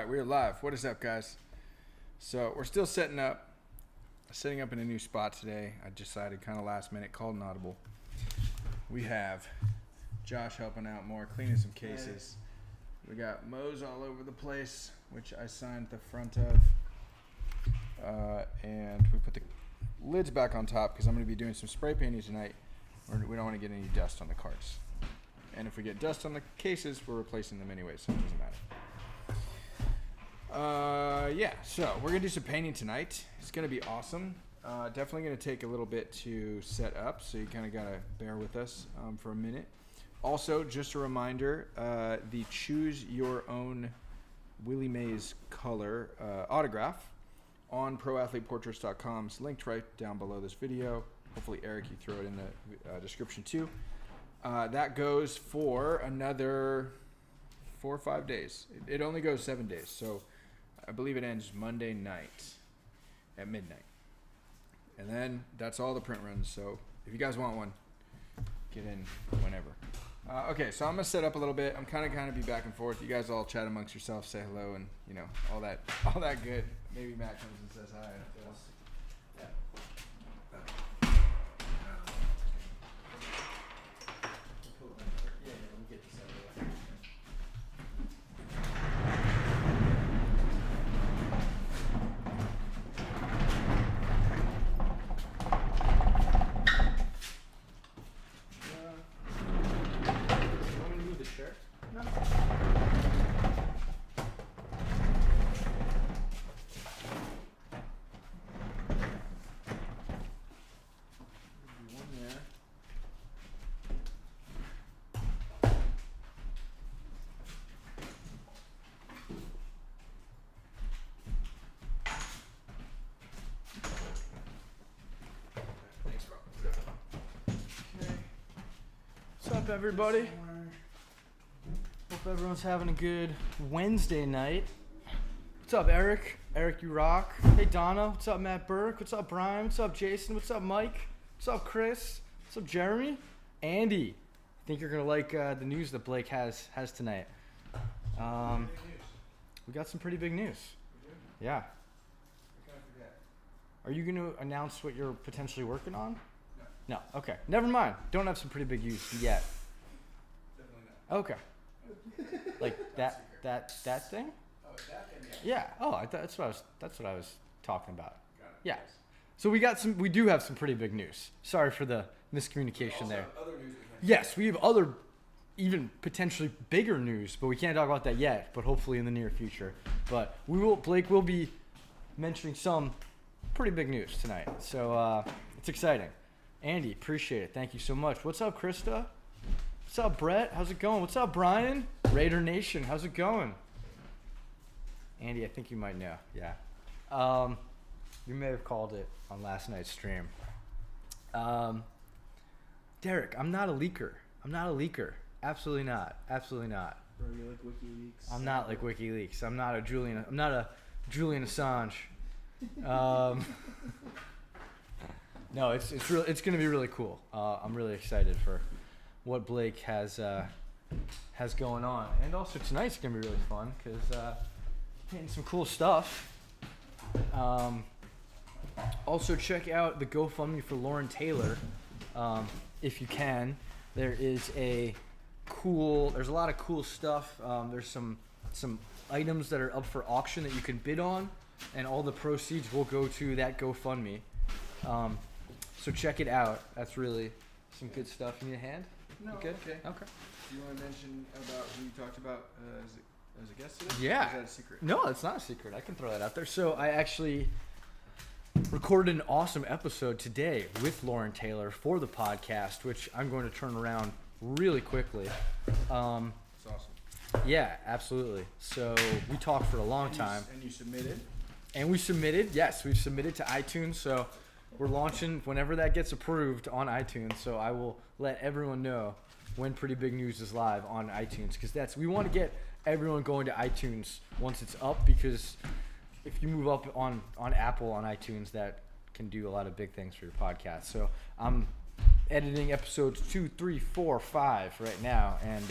right, we're live. What is up, guys? So we're still setting up in a new spot today. I decided kind of last minute, called an audible. We have Josh helping out more, cleaning some cases. We got Mo's all over the place, which I signed the front of. And we put the lids back on top because I'm going to be doing some spray painting tonight. We don't want to get any dust on the carts. And if we get dust on the cases, we're replacing them anyway, so it doesn't matter. Yeah, so we're going to do some painting tonight. It's going to be awesome. Definitely going to take a little bit to set up, so you kind of got to bear with us for a minute. Also, just a reminder, the Choose Your Own Willie Mays color autograph on proathleteportraits.com is linked right down below this video. Hopefully, Eric, you throw it in the description too. That goes for another 4 or 5 days. It only goes 7 days, so I believe it ends Monday night at midnight. And then that's all the print runs, so if you guys want one, get in whenever. Okay, so I'm going to set up a little bit. I'm kind of be back and forth. You guys all chat amongst yourselves, say hello, and, you know, all that good. Maybe Matt comes and says hi. Yeah. What's up, everybody? Hope everyone's having a good Wednesday night. What's up, Eric? Eric, you rock. Hey, Donna. What's up, Matt Burke? What's up, Brian? What's up, Jason? What's up, Mike? What's up, Chris? What's up, Jeremy? Andy. I think you're gonna like the news that Blake has tonight. We got some pretty big news. Yeah. Are you gonna announce what you're potentially working on? No. Okay. Never mind. Don't have some pretty big news yet. Definitely not. Okay. Like that thing? Oh, that thing, yeah. Yeah. Oh, that's what I was talking about. Got it. Yeah. So we do have some pretty big news. Sorry for the miscommunication there. Other news Yes, we have other even potentially bigger news, but we can't talk about that yet, but hopefully in the near future. But Blake will be mentioning some pretty big news tonight. So it's exciting. Andy, appreciate it. Thank you so much. What's up, Krista? What's up, Brett? How's it going? What's up, Brian? Raider Nation, how's it going? Andy, I think you might know. Yeah. You may have called it on last night's stream. Derek, I'm not a leaker. Absolutely not. Absolutely not. Bro, you're like WikiLeaks. I'm not like WikiLeaks. I'm not a Julian Assange. No, it's going to be really cool. I'm really excited for what Blake has going on, and also tonight's going to be really fun because painting some cool stuff. Also, check out the GoFundMe for Lauren Taylor, if you can. There's a lot of cool stuff. There's some items that are up for auction that you can bid on, and all the proceeds will go to that GoFundMe. So check it out. That's really some good stuff. You need a hand? No, You good? okay. Okay. Do you want to mention about who you talked about as a guest today? Yeah. Or is that a secret? No, it's not a secret. I can throw that out there. So I actually recorded an awesome episode today with Lauren Taylor for the podcast, which I'm going to turn around really quickly. It's awesome. Yeah, absolutely. So we talked for a long time. And you submitted? And we submitted. Yes, we've submitted to iTunes. So we're launching whenever that gets approved on iTunes. So I will let everyone know when Pretty Big News is live on iTunes, because we want to get everyone going to iTunes once it's up, because if you move up on Apple on iTunes, that can do a lot of big things for your podcast. So I'm editing episodes 2, 3, 4, 5 right now, and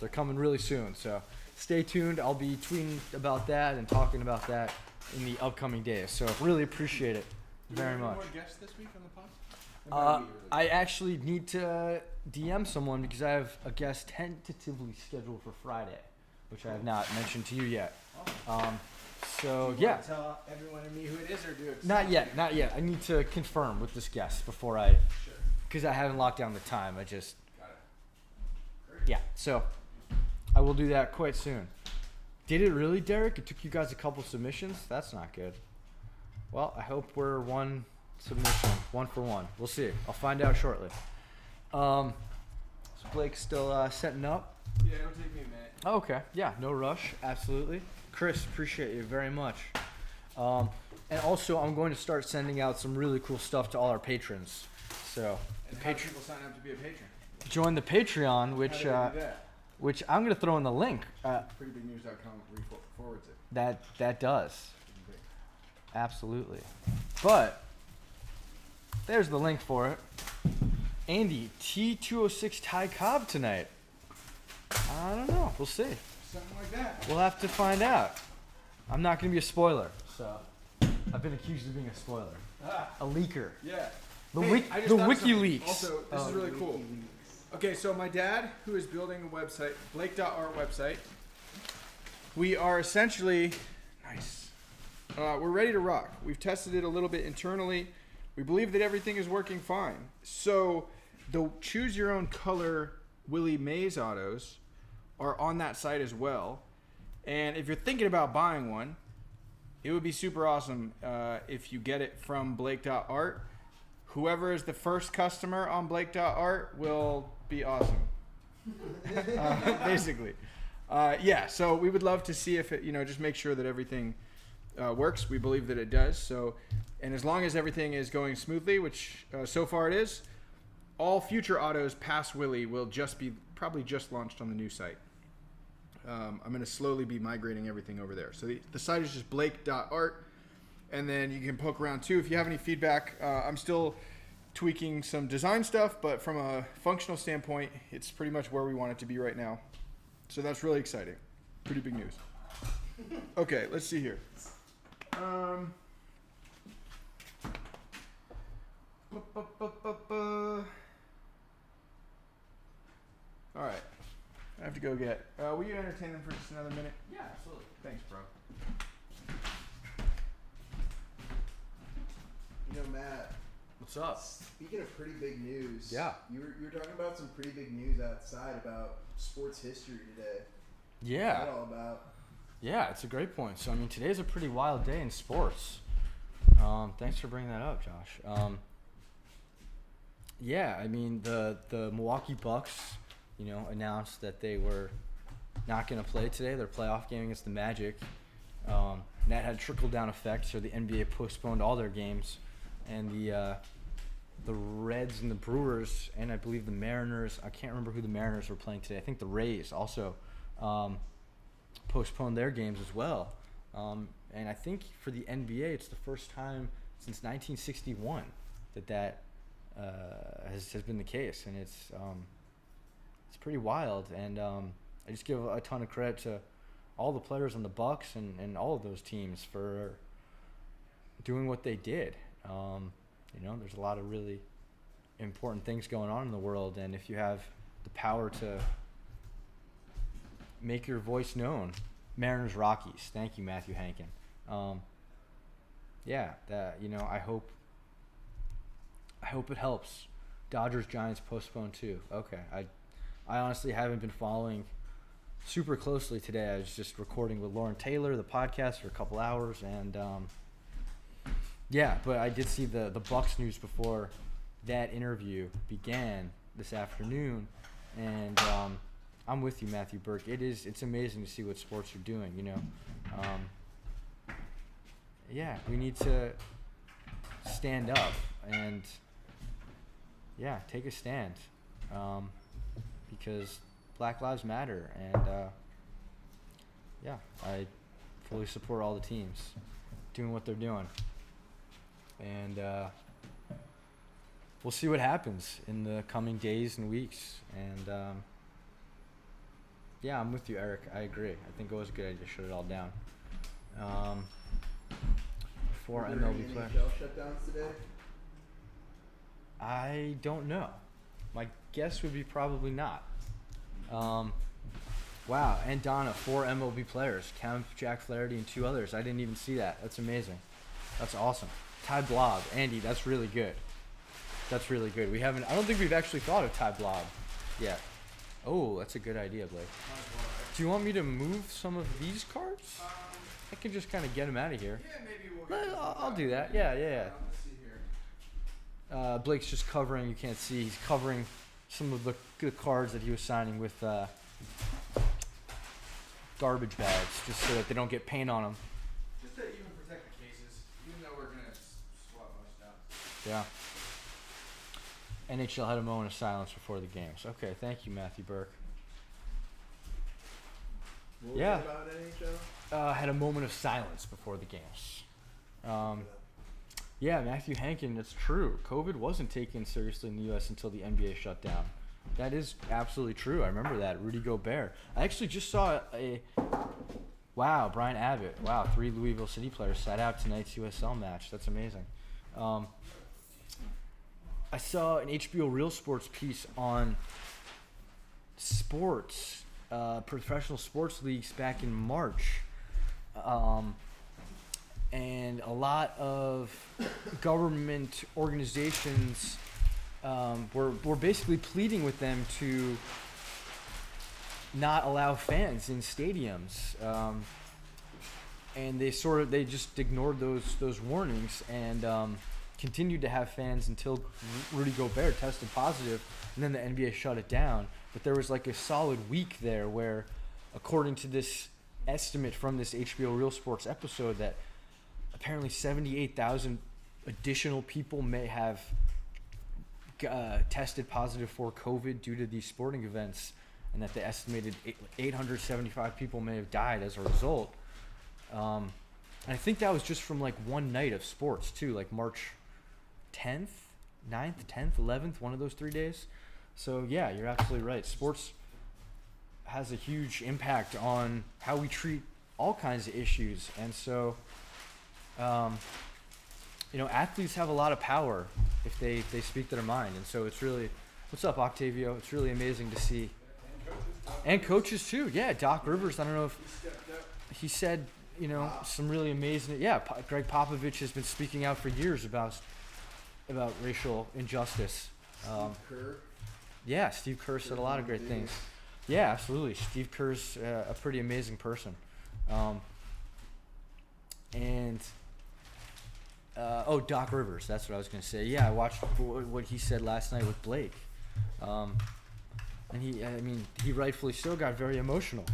They're coming really soon. So stay tuned. I'll be tweeting about that and talking about that in the upcoming days. So really appreciate it very much. More guests this week on the pod? I actually need to DM someone because I have a guest tentatively scheduled for Friday, which I have not mentioned to you yet. So Do you yeah. want to tell everyone and me who it is, or do it? Not yet. I need to confirm with this guest before I, Sure. because I haven't locked down the time. I just, Got it. Great. yeah. So I will do that quite soon. Did it really, Derek? It took you guys a couple submissions? That's not good. Well, I hope we're one submission, 1 for 1. We'll see. I'll find out shortly. Is Blake still setting up? Yeah, it'll take me a minute. Oh, okay. Yeah, no rush. Absolutely. Chris, appreciate you very much. And also, I'm going to start sending out some really cool stuff to all our patrons. So, And how do people sign up to be a patron? join the Patreon, How which do they do that? which I'm going to throw in the link. Prettybignews.com forwards it. That does. Absolutely. But there's the link for it. Andy, T206 Ty Cobb tonight. I don't know. We'll see. Something like that. We'll have to find out. I'm not going to be a spoiler. So, I've been accused of being a spoiler. A leaker. Yeah. The, Hey, I just the thought of something. WikiLeaks. Also, this is really cool. Okay, so my dad, who is building a website, Blake.art website, we are essentially, nice. We're ready to rock. We've tested it a little bit internally. We believe that everything is working fine. So the choose your own color Willie Mays autos are on that site as well. And if you're thinking about buying one, it would be super awesome if you get it from Blake.art. Whoever is the first customer on Blake.art will be awesome. Basically. Yeah, so we would love to see if it, just make sure that everything works. We believe that it does. So, and as long as everything is going smoothly, which so far it is, all future autos past Willie will probably just launched on the new site. I'm going to slowly be migrating everything over there. So the site is just blake.art, and then you can poke around too. If you have any feedback, I'm still tweaking some design stuff, but from a functional standpoint, it's pretty much where we want it to be right now. So that's really exciting. Pretty big news. Okay, let's see here. All right. I have to go get. Will you entertain them for just another minute? Yeah, absolutely. Thanks, bro. Matt, What's up? speaking of pretty big news, Yeah. you were talking about some pretty big news outside about sports history today. What's Yeah. that all about? Yeah, it's a great point. So, I mean, today's a pretty wild day in sports. Thanks for bringing that up, Josh. Yeah, I mean, the Milwaukee Bucks, announced that they were not going to play today, their playoff game against the Magic. That had trickle-down effect, so the NBA postponed all their games. And the Reds and the Brewers, and I believe the Mariners, I can't remember who the Mariners were playing today. I think the Rays also postponed their games as well. And I think for the NBA, it's the first time since 1961 that has been the case, and it's pretty wild. And I just give a ton of credit to all the players on the Bucks and all of those teams for doing what they did. There's a lot of really important things going on in the world, and if you have the power to make your voice known, Mariners Rockies. Thank you, Matthew Hankin. I hope it helps. Dodgers Giants postponed too. Okay, I honestly haven't been following super closely today. I was just recording with Lauren Taylor, the podcast, for a couple hours, and but I did see the Bucks news before that interview began this afternoon, and I'm with you, Matthew Burke. It's amazing to see what sports are doing. We need to stand up and take a stand, because Black Lives Matter, and I fully support all the teams doing what they're doing. And we'll see what happens in the coming days and weeks. And Yeah, I'm with you, Eric. I agree. I think it was a good idea to shut it all down. For Were there MLB any players. NHL shutdowns today? I don't know. My guess would be probably not. Wow, and Donna, 4 MLB players. Kemp, Jack Flaherty, and 2 others. I didn't even see that. That's amazing. That's awesome. Ty Blob. Andy, that's really good. That's really good. I don't think we've actually thought of Ty Blob yet. Oh, that's a good idea, Blake. Do you want me to move some of these cards? I can just kind of get them out of here. Yeah, maybe we'll I'll do that. Yeah. Let's see here. Blake's just covering. You can't see. He's covering some of the cards that he was signing with garbage bags, just so that they don't get paint on them. Just to even protect the cases, even though we're gonna swap most stuff. Yeah. NHL had a moment of silence before the games. Okay, thank you, Matthew Burke. What was Yeah. it about NHL? Had a moment of silence before the games. Yeah, Matthew Hankin, that's true. COVID wasn't taken seriously in the U.S. until the NBA shut down. That is absolutely true. I remember that. Rudy Gobert. I actually just saw Wow, Brian Abbott. Wow, 3 Louisville City players sat out tonight's USL match. That's amazing. I saw an HBO Real Sports piece on sports, professional sports leagues back in March. And a lot of government organizations were basically pleading with them to not allow fans in stadiums. And they just ignored those warnings and continued to have fans until Rudy Gobert tested positive, and then the NBA shut it down. But there was like a solid week there where, according to this estimate from this HBO Real Sports episode, that apparently 78,000 additional people may have tested positive for COVID due to these sporting events, and that the estimated 875 people may have died as a result. And I think that was just from like one night of sports too, like March 10th, 9th, 10th, 11th, one of those 3 days. So yeah, you're absolutely right. Sports has a huge impact on how we treat all kinds of issues. And so, athletes have a lot of power if they speak their mind. And so it's really, what's up, Octavio? It's really amazing to see. And coaches too. Yeah, Doc Rivers, I don't know if he said, some really amazing. Yeah, Greg Popovich has been speaking out for years about racial injustice. Steve Kerr. Yeah, Steve Kerr said a lot of great things. Yeah, absolutely. Steve Kerr's a pretty amazing person. Doc Rivers. That's what I was going to say. Yeah, I watched what he said last night with Blake. And he rightfully so got very emotional.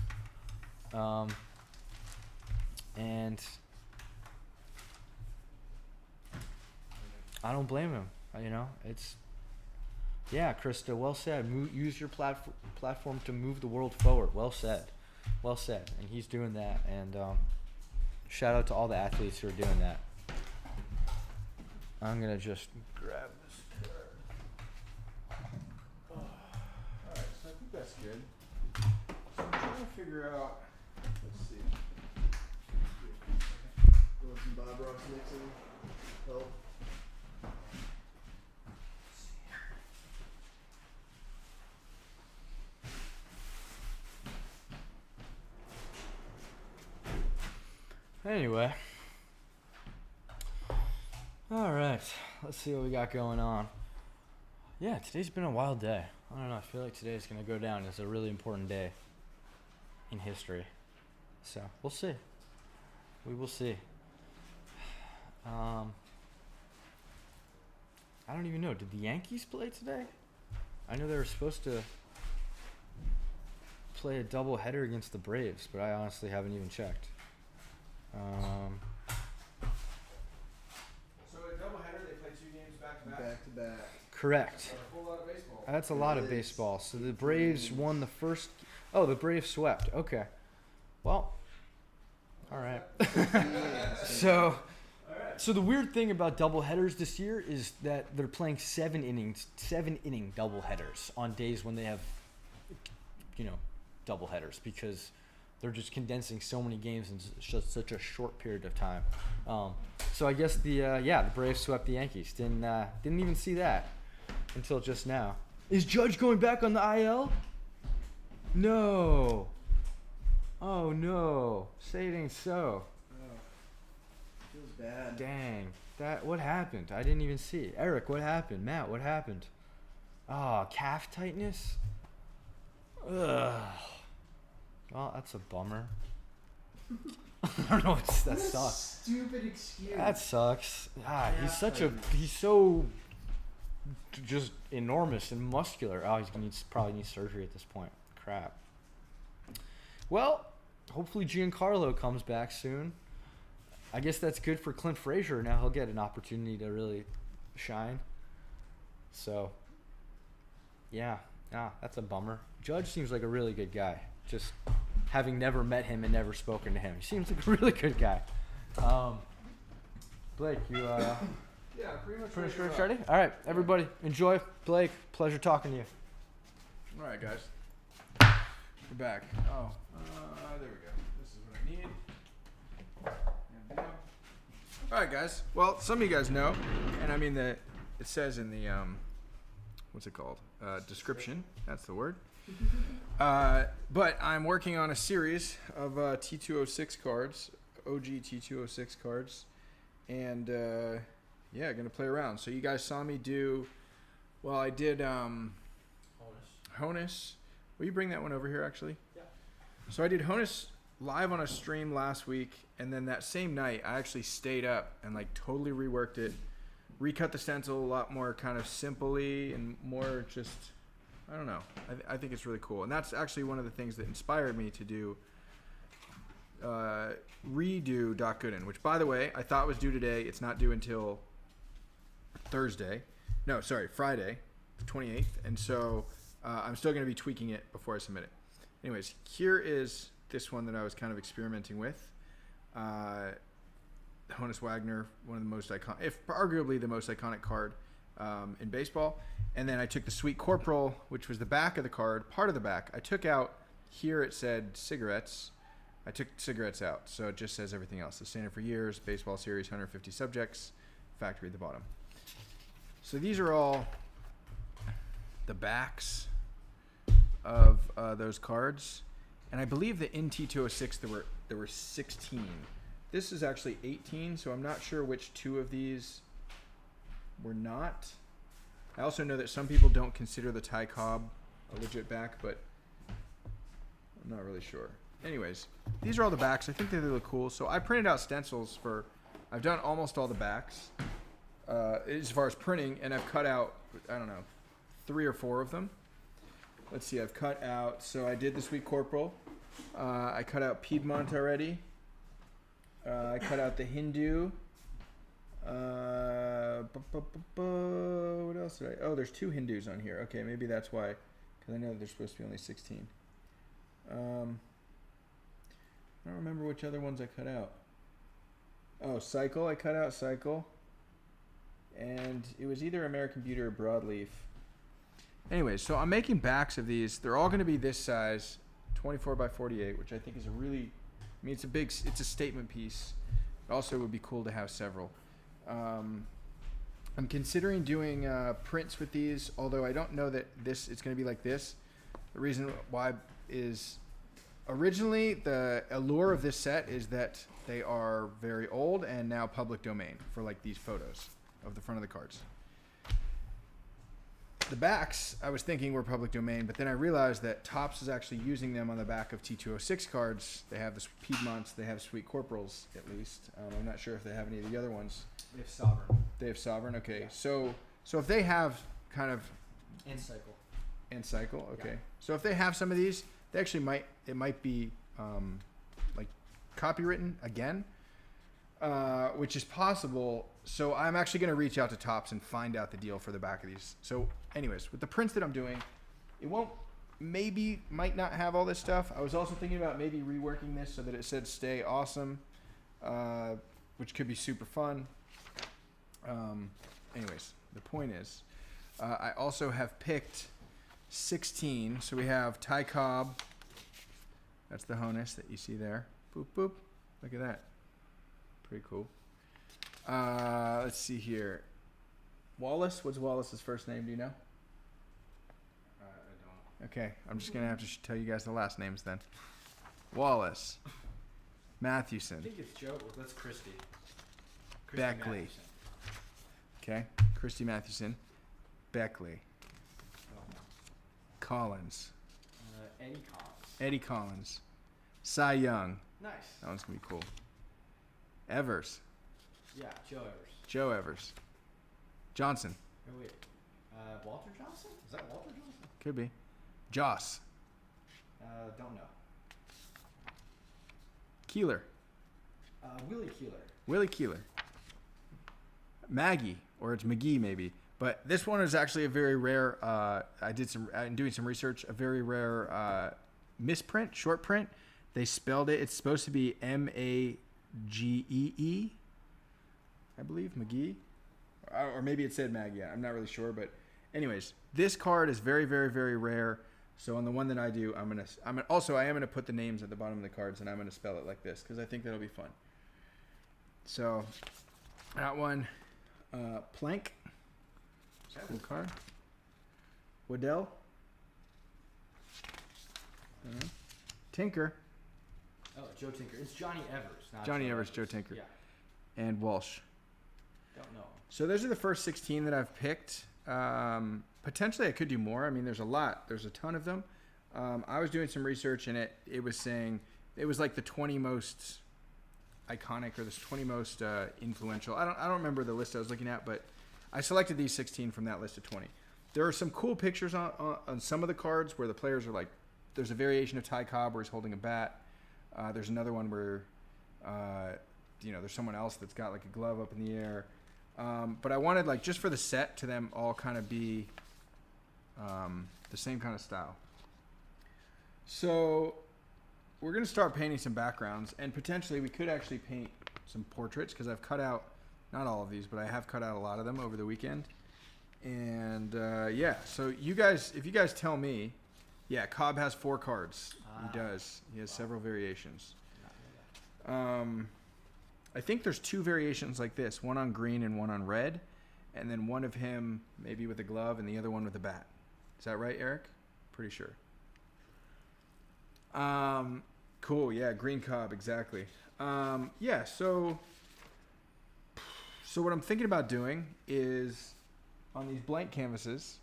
And I don't blame him. Krista, well said. Use your platform to move the world forward. Well said. And he's doing that. And shout out to all the athletes who are doing that. I'm going to just grab this card. Alright, so I think that's good. So I'm trying to figure out, let's see. Want some Bob Ross Nixon help? Anyway. Alright, let's see what we got going on. Yeah, today's been a wild day. I don't know, I feel like today's going to go down as a really important day in history. So, we'll see. We will see. I don't even know. Did the Yankees play today? I know they were supposed to play a doubleheader against the Braves, but I honestly haven't even checked. So a doubleheader, they play 2 games back to back? Back to back. Correct. That's a whole lot of baseball. That's a lot of baseball. So the Braves won the first. Oh, the Braves swept. Okay. Well. All right. So the weird thing about doubleheaders this year is that they're playing 7 inning doubleheaders on days when they have, doubleheaders because they're just condensing so many games in just such a short period of time. So I guess the Braves swept the Yankees. Didn't even see that until just now. Is Judge going back on the IL? No. Oh no. Say it ain't so. Oh, feels bad. Dang. What happened? I didn't even see. Eric, what happened? Matt, what happened? Calf tightness? Ugh. Well, that's a bummer. I don't know. That sucks. Stupid excuse. That sucks. Yeah, He's so just enormous and muscular. He's gonna probably need surgery at this point. Crap. Well, hopefully Giancarlo comes back soon. I guess that's good for Clint Frazier. Now he'll get an opportunity to really shine. So, yeah, that's a bummer. Judge seems like a really good guy. Just having never met him and never spoken to him, he seems like a really good guy. Blake, you Yeah, pretty much. ready? All right, everybody, enjoy. Blake, pleasure talking to you. All right, guys. We're back. There we go. This is what I need. And all right, guys. Well, some of you guys know, and I mean it says in the what's it called? Description. That's the word. But I'm working on a series of T206 cards, OG T206 cards, and gonna play around. So you guys saw me do. Well, I did Honus. Will you bring that one over here, actually? Yeah. So I did Honus live on a stream last week, and then that same night, I actually stayed up and like totally reworked it, recut the stencil a lot more kind of simply and more just, I don't know. I think it's really cool, and that's actually one of the things that inspired me to do redo Doc Gooden, which by the way I thought was due today. It's not due until Friday, the 28th, and so. I'm still going to be tweaking it before I submit it. Anyways, here is this one that I was kind of experimenting with. Honus Wagner, one of the most iconic, if arguably the most iconic card in baseball. And then I took the Sweet Corporal, which was the back of the card, part of the back. I took out, here it said cigarettes. I took cigarettes out, so it just says everything else. Sustainer for years, baseball series, 150 subjects, factory at the bottom. So these are all the backs of those cards, and I believe that in T206 there were 16. This is actually 18, so I'm not sure which two of these were not. I also know that some people don't consider the Ty Cobb a legit back, but I'm not really sure. Anyways, these are all the backs. I think they look cool. So I printed out stencils for. I've done almost all the backs as far as printing, and I've cut out 3 or 4 of them. Let's see, I've cut out, so I did the Sweet Corporal. I cut out Piedmont already. I cut out the Hindu. What else did I? Oh, there's 2 Hindus on here. Okay, maybe that's why, because I know there's supposed to be only 16. I don't remember which other ones I cut out. Oh, Cycle, I cut out Cycle. And it was either American Beauty or Broadleaf. Anyways, so I'm making backs of these. They're all going to be this size, 24 by 48, which I think is a really, it's a statement piece. It also would be cool to have several. I'm considering doing prints with these, although I don't know that it's going to be like this. The reason why is originally the allure of this set is that they are very old and now public domain for like these photos of the front of the cards. The backs, I was thinking were public domain, but then I realized that Topps is actually using them on the back of T206 cards. They have the Piedmonts, they have Sweet Corporals, at least. I'm not sure if they have any of the other ones. They have Sovereign. They have Sovereign, okay. Yeah. So if they have kind of... And Cycle, okay. Yeah. So if they have some of these, they actually might be like copywritten again, which is possible. So I'm actually going to reach out to Topps and find out the deal for the back of these. So anyways, with the prints that I'm doing, it might not have all this stuff. I was also thinking about maybe reworking this so that it said Stay Awesome, which could be super fun. Anyways, the point is, I also have picked 16. So we have Ty Cobb, That's the Honus that you see there. Boop, boop. Look at that. Pretty cool. Let's see here. Wallace? What's Wallace's first name? Do you know? I don't. Okay, I'm just going to have to tell you guys the last names then. Wallace. Mathewson. I think it's Joe. That's Christy. Beckley. Mathewson. Okay. Christy Mathewson. Beckley. Collins. Eddie Collins. Eddie Collins. Cy Young. Nice. That one's going to be cool. Evers. Yeah, Joe Evers. Joe Evers. Johnson. Oh, wait. Walter Johnson? Is that Walter Johnson? Could be. Joss. Don't know. Keeler. Willie Keeler. Willie Keeler. Maggie, or it's McGee maybe. But this one is actually a very rare, I'm doing some research, a very rare misprint, short print. They spelled it, it's supposed to be Magee, I believe, McGee. Or maybe it said Maggie, I'm not really sure. But anyways, this card is very, very, very rare. So on the one that I do, I am gonna put the names at the bottom of the cards, and I'm gonna spell it like this because I think that'll be fun. So that one, Plank, it's a cool card. Waddell, Tinker, Oh, Joe Tinker. It's Johnny Evers. Not Johnny Joe Evers, Joe Tinker, Yeah. and Walsh. Don't know. So those are the first 16 that I've picked. Potentially I could do more. I mean, there's a lot. There's a ton of them. I was doing some research, and it was saying it was like the 20 most iconic or the 20 most influential. I don't remember the list I was looking at, but I selected these 16 from that list of 20. There are some cool pictures on some of the cards where the players are like, there's a variation of Ty Cobb where he's holding a bat. There's another one where, there's someone else that's got like a glove up in the air. But I wanted, like, just for the set to them all kind of be the same kind of style. So we're going to start painting some backgrounds, and potentially we could actually paint some portraits because I've cut out, not all of these, but I have cut out a lot of them over the weekend. And, so you guys, if you guys tell me, Cobb has 4 cards. He does. He has several variations. I think there's 2 variations like this, one on green and one on red, and then one of him maybe with a glove and the other one with a bat. Is that right, Eric? Pretty sure. Cool. Yeah, green Cobb, exactly. So what I'm thinking about doing is on these blank canvases,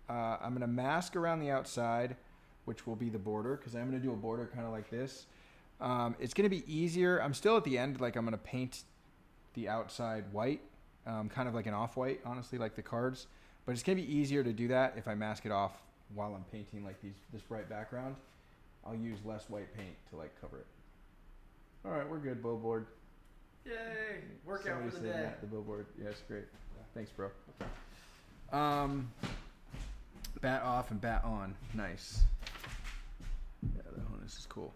I'm going to mask around the outside, which will be the border, because I'm going to do a border kind of like this. It's going to be easier. I'm still at the end, like I'm going to paint the outside white, kind of like an off-white, honestly, like the cards. But it's going to be easier to do that if I mask it off while I'm painting like this bright background. I'll use less white paint to like cover it. All right, we're good, billboard. Yay! Workout Somebody for the said day. that, the billboard. Yeah, it's great. Thanks, bro. Bat off and bat on. Nice. Yeah, the Honus is cool.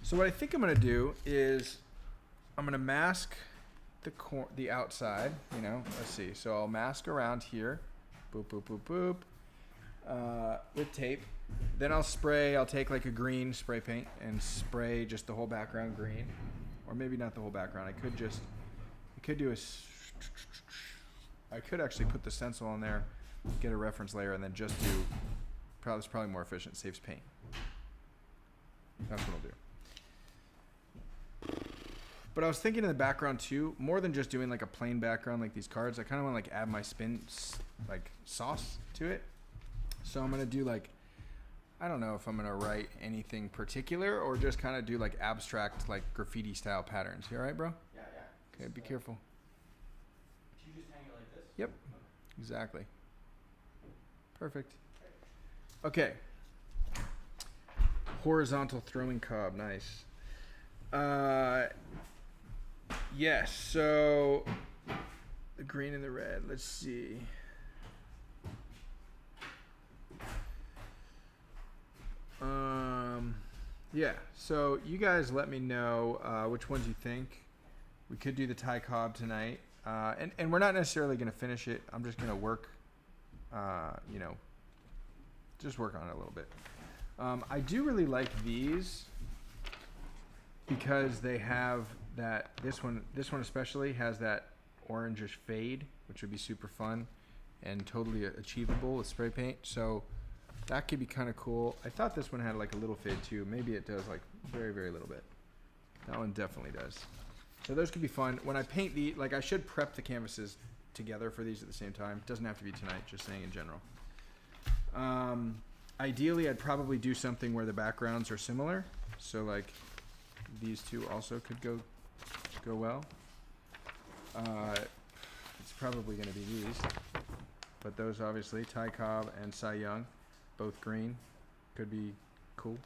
So what I think I'm going to do is I'm going to mask the outside, let's see. So I'll mask around here, boop, boop, boop, boop, with tape. Then I'll take like a green spray paint and spray just the whole background green, or maybe not the whole background. I could actually put the stencil on there, get a reference layer, and then just do, it's probably more efficient, saves paint. That's what I'll do. But I was thinking in the background too, more than just doing like a plain background like these cards, I kind of want to like add my spin, like sauce to it. So I'm going to do like, I don't know if I'm going to write anything particular or just kind of do like abstract, like graffiti style patterns. You all right, bro? Yeah. Okay, be careful. Did you just hang it like this? Yep, exactly. Perfect. Okay. Horizontal throwing Cobb, nice. Yes, so the green and the red, let's see. So you guys let me know which ones you think. We could do the Ty Cobb tonight. And we're not necessarily going to finish it. I'm just going to work, just work on it a little bit. I do really like these. because they have that. This one especially has that orangish fade, which would be super fun and totally achievable with spray paint. So that could be kind of cool. I thought this one had like a little fade too. Maybe it does like very, very little bit. That one definitely does. So those could be fun. When I paint I should prep the canvases together for these at the same time. It doesn't have to be tonight, just saying in general. Ideally, I'd probably do something where the backgrounds are similar. So like these two also could go well. It's probably going to be these. But those obviously, Ty Cobb and Cy Young, both green, could be cool.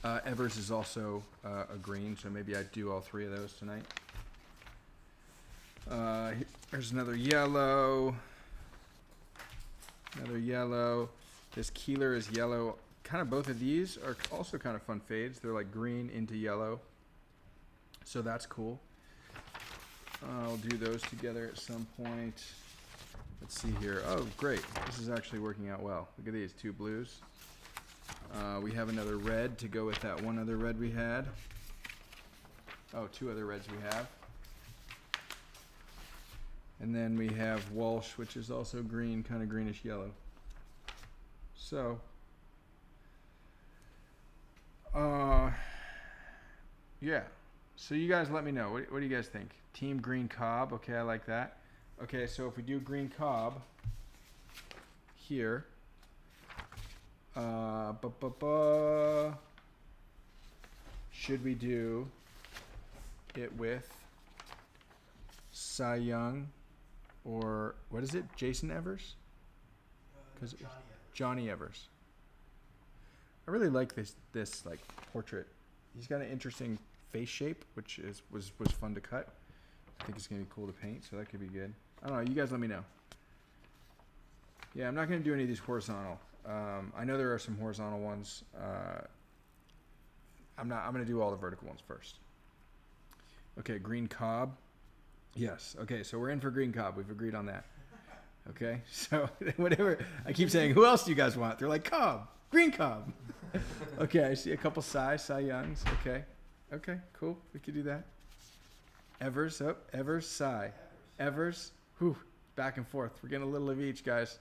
Evers is also a green, so maybe I'd do all three of those tonight. There's another yellow. Another yellow. This Keeler is yellow. Kind of both of these are also kind of fun fades. They're like green into yellow. So that's cool. I'll do those together at some point. Let's see here. Oh, great. This is actually working out well. Look at these two blues. We have another red to go with that one other red we had. Oh, two other reds we have. And then we have Walsh, which is also green, kind of greenish yellow. So, yeah. So you guys let me know. What do you guys think? Team Green Cobb. Okay, I like that. Okay, so if we do Green Cobb here, should we do it with Cy Young or what is it? Jason Evers? Because Johnny Evers. I really like this like portrait. He's got an interesting face shape, which was fun to cut. I think it's gonna be cool to paint, so that could be good. I don't know. You guys let me know. Yeah, I'm not gonna do any of these horizontal. I know there are some horizontal ones. I'm gonna do all the vertical ones first. Okay, Green Cobb. Yes. Okay, so we're in for Green Cobb. We've agreed on that. Okay, so whatever. I keep saying, who else do you guys want? They're like, Cobb. Green Cobb. Okay, I see a couple Cy Youngs. Okay, cool. We could do that. Evers, Cy. Evers, back and forth. We're getting a little of each, guys.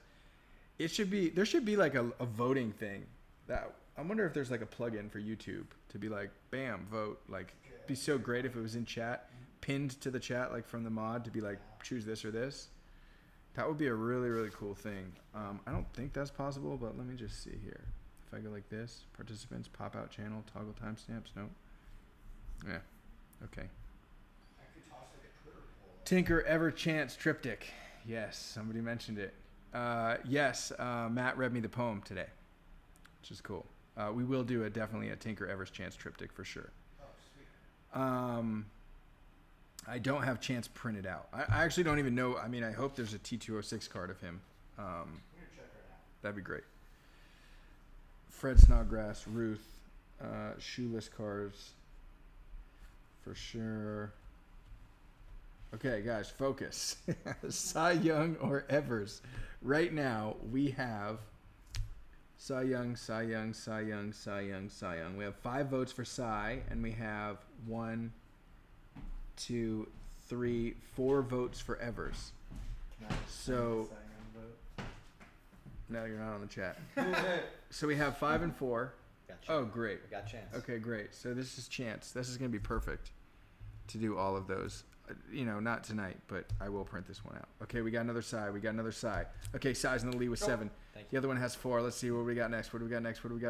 There should be like a voting thing. That I wonder if there's like a plug-in for YouTube to be like, bam, vote. Like, it'd be so great if it was in chat, pinned to the chat, like from the mod to be like, choose this or this. That would be a really, really cool thing. I don't think that's possible, but let me just see here. If I go like this, participants, pop out channel, toggle timestamps, no. Yeah, okay. Tinker Ever Chance Triptych. Yes, somebody mentioned it. Yes, Matt read me the poem today, which is cool. We will do definitely a Tinker Ever's Chance Triptych for sure. Oh, sweet. I don't have Chance printed out. I actually don't even know. I mean, I hope there's a T206 card of him. We're gonna check right now. That'd be great. Fred Snodgrass, Ruth, shoeless cards for sure. Okay, guys, focus. Cy Young or Evers. Right now, we have Cy Young. We have 5 votes for Cy, and we have 1, 2, 3, 4 votes for Evers. Nice. So, no, you're not on the chat. So we have 5 and 4. Oh, great. We got Chance. Okay, great. So this is Chance. This is going to be perfect to do all of those. Not tonight, but I will print this one out. Okay, we got another Cy. Okay, Cy's in the lead with 7. The other one has 4. Let's see what we got next. What do we got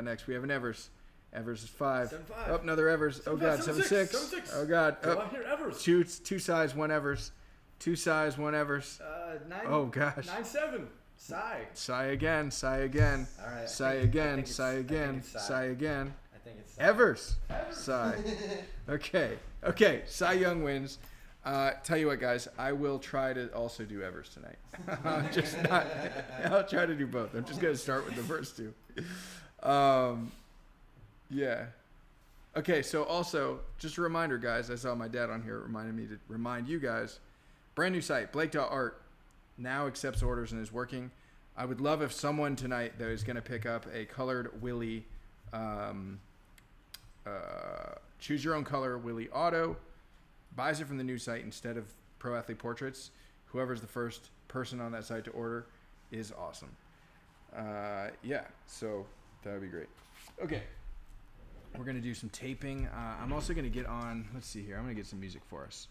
next? We have an Evers. Evers is 5. 7-5. Oh, another Evers. Oh, God. 7-6. Oh, God. Go on here, Evers. Two Cys, 1 Evers. 2 Cys, 1 Evers. 9. Oh, gosh. 9-7. Cy. Cy again. All right. Cy again. Cy again. Cy again. I think it's Cy. Evers. Cy. Okay. Cy Young wins. Tell you what, guys, I will try to also do Evers tonight. I'll try to do both. I'm just going to start with the first 2. Yeah. Okay, so also, just a reminder, guys, I saw my dad on here. It reminded me to remind you guys, brand new site, Blake.art, now accepts orders and is working. I would love if someone tonight, though, is going to pick up a colored Willie Choose your own color, Willie Auto. Buys it from the new site instead of Pro Athlete Portraits. Whoever's the first person on that site to order is awesome. Yeah, so that would be great. Okay, we're going to do some taping. I'm also going to get on, let's see here, I'm going to get some music for us.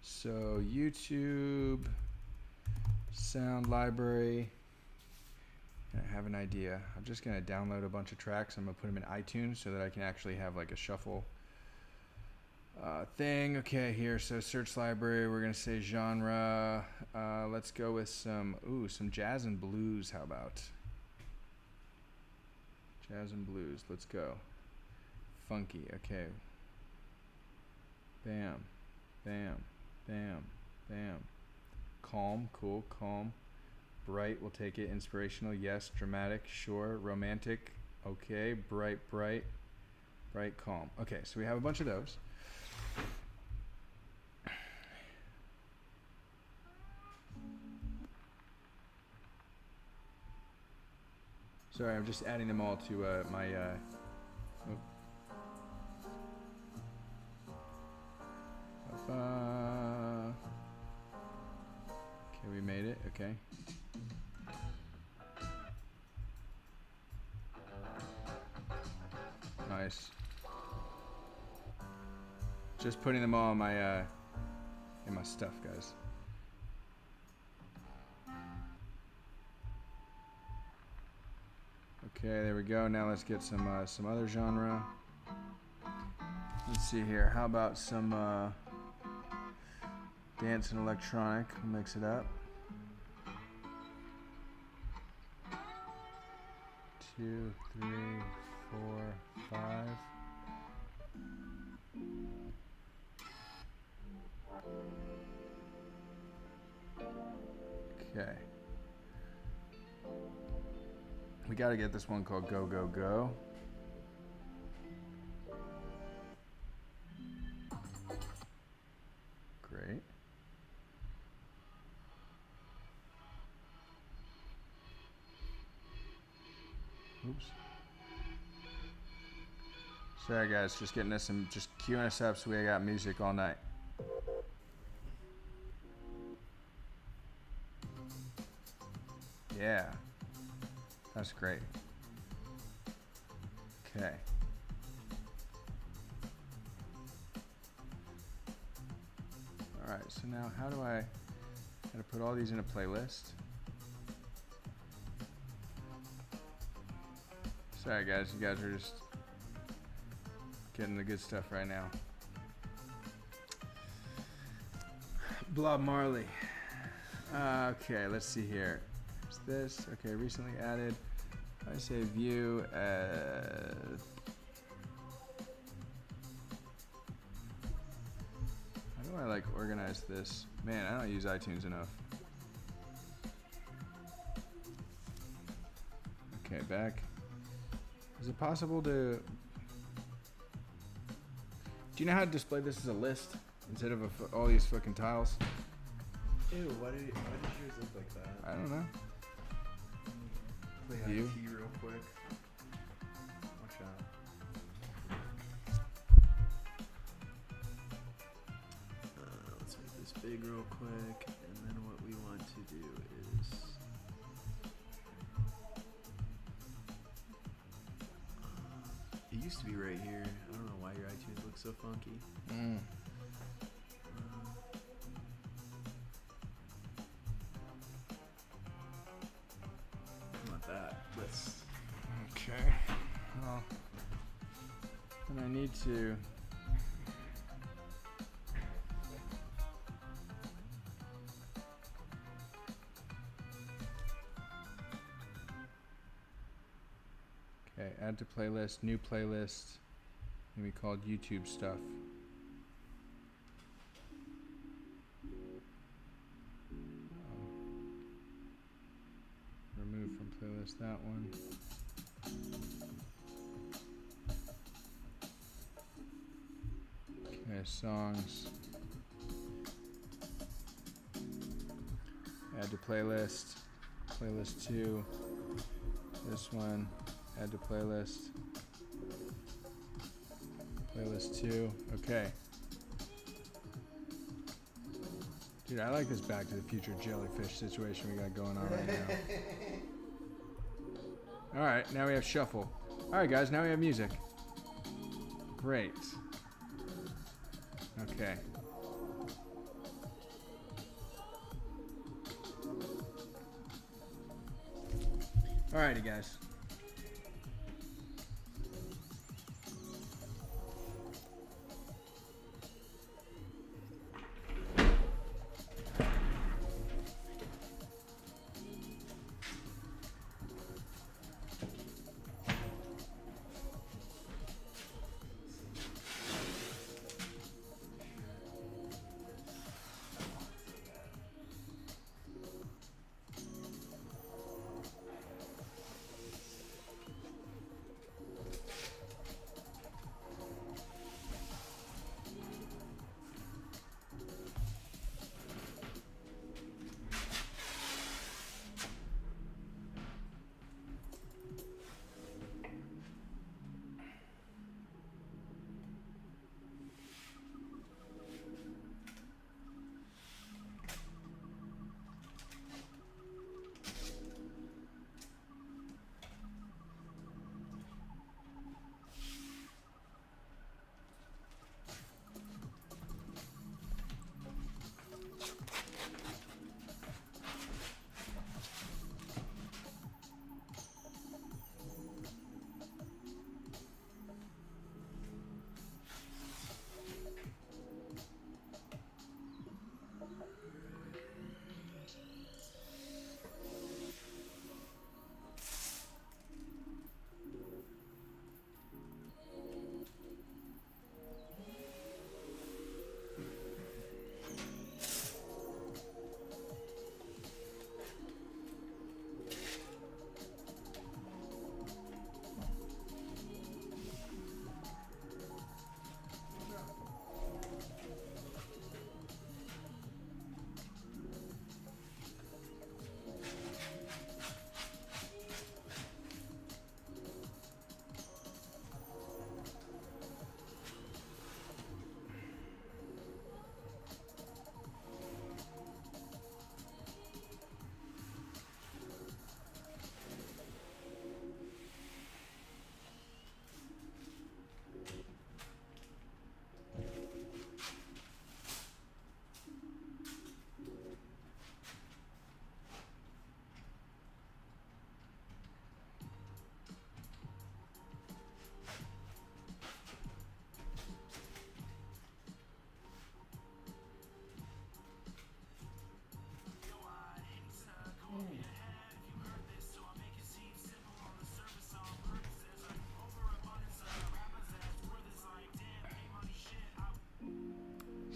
So YouTube, sound library. I have an idea. I'm just going to download a bunch of tracks. I'm going to put them in iTunes so that I can actually have like a shuffle thing. Okay, here, so search library. We're going to say genre. Let's go with some jazz and blues. How about jazz and blues? Let's go. Funky. Okay. Bam. Bam. Bam. Bam. Calm. Cool. Calm. Bright. We'll take it. Inspirational. Yes. Dramatic. Sure. Romantic. Okay. Bright. Bright. Bright. Calm. Okay, so we have a bunch of those. Sorry, I'm just adding them all to my. Okay, we made it. Okay. Nice. Just putting them all in my stuff, guys. Okay, there we go. Now let's get some other genre. Let's see here. How about some dance and electronic? We'll mix it up. 2, 3, 4, 5. Okay. We got to get this one called Go Go Go. Great. Oops. Sorry guys, just getting us some, just queuing us up so we got music all night. Yeah. That's great. Okay. Alright, so now how do I gotta put all these in a playlist? Sorry guys, you guys are just getting the good stuff right now. Blob Marley. Okay, let's see here. What's this? Okay, recently added. I say view as. How do I like organize this? Man, I don't use iTunes enough. Okay, back. Is it possible to? Do you know how to display this as a list instead of all these fucking tiles? Ew, why did yours look like that? I don't know. Play You? IT real quick. Watch out. Let's make this big real quick, and then what we want to do is it used to be right here. I don't know why your iTunes looks so funky. That. Let's. Okay. Well, and I need to. Okay, add to playlist, new playlist, gonna be called YouTube stuff. Remove from playlist that one. Okay, songs. Add to playlist. Playlist 2. This one. Add to playlist. Playlist this too. Okay. Dude, I like this Back to the Future jellyfish situation we got going on right now. All right, now we have shuffle. All right, guys, now we have music. Great. Okay. Alrighty, guys.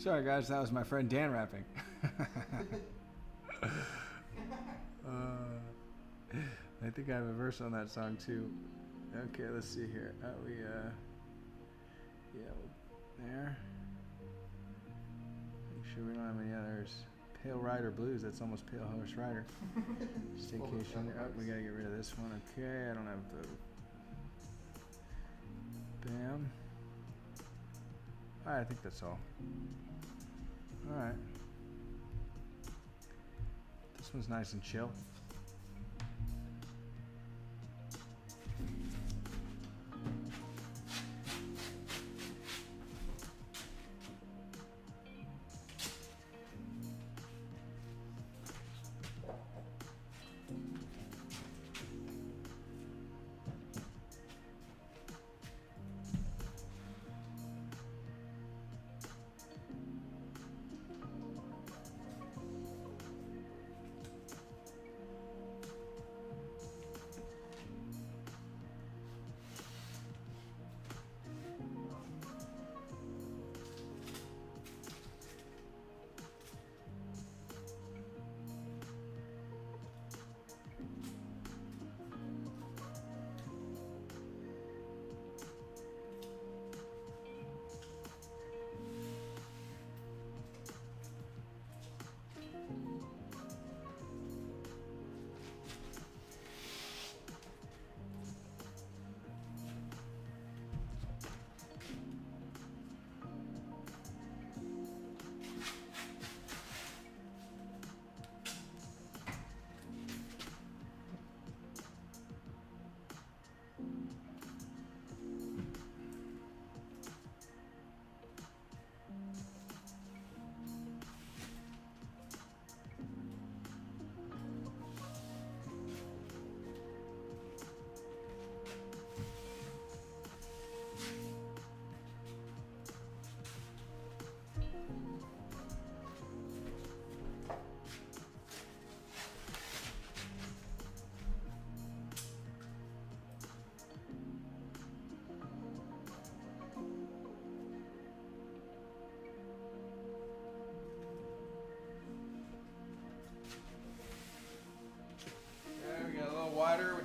Sorry, guys, that was my friend Dan rapping. I think I have a verse on that song too. Okay, let's see here. There. Make sure we don't have any others. Pale Rider Blues. That's almost Pale Horse Rider. Staycation. Oh, we gotta get rid of this one. Okay, I don't have the. Bam. Alright, I think that's all. Alright. This one's nice and chill.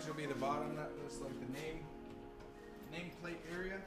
which will be the bottom. That looks like the nameplate area.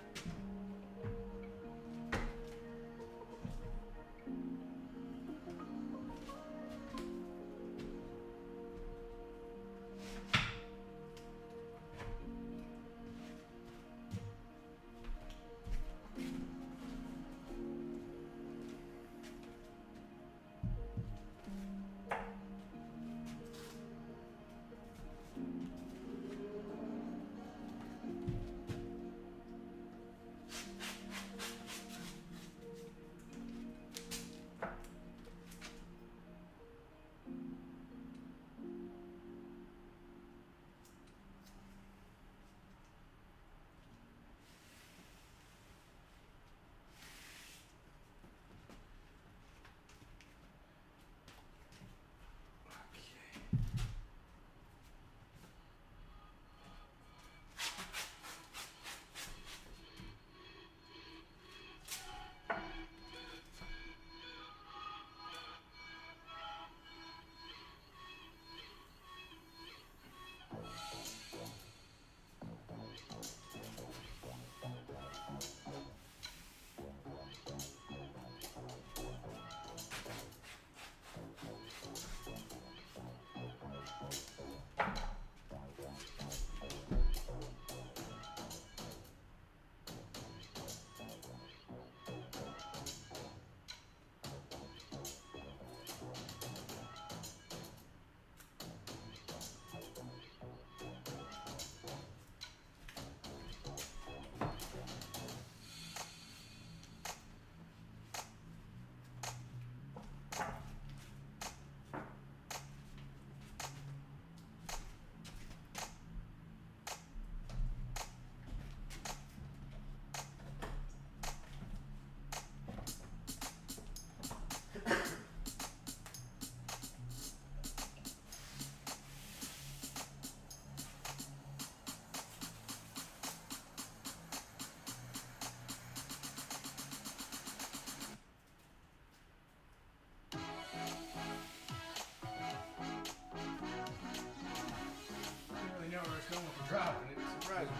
Dropping it, surprising.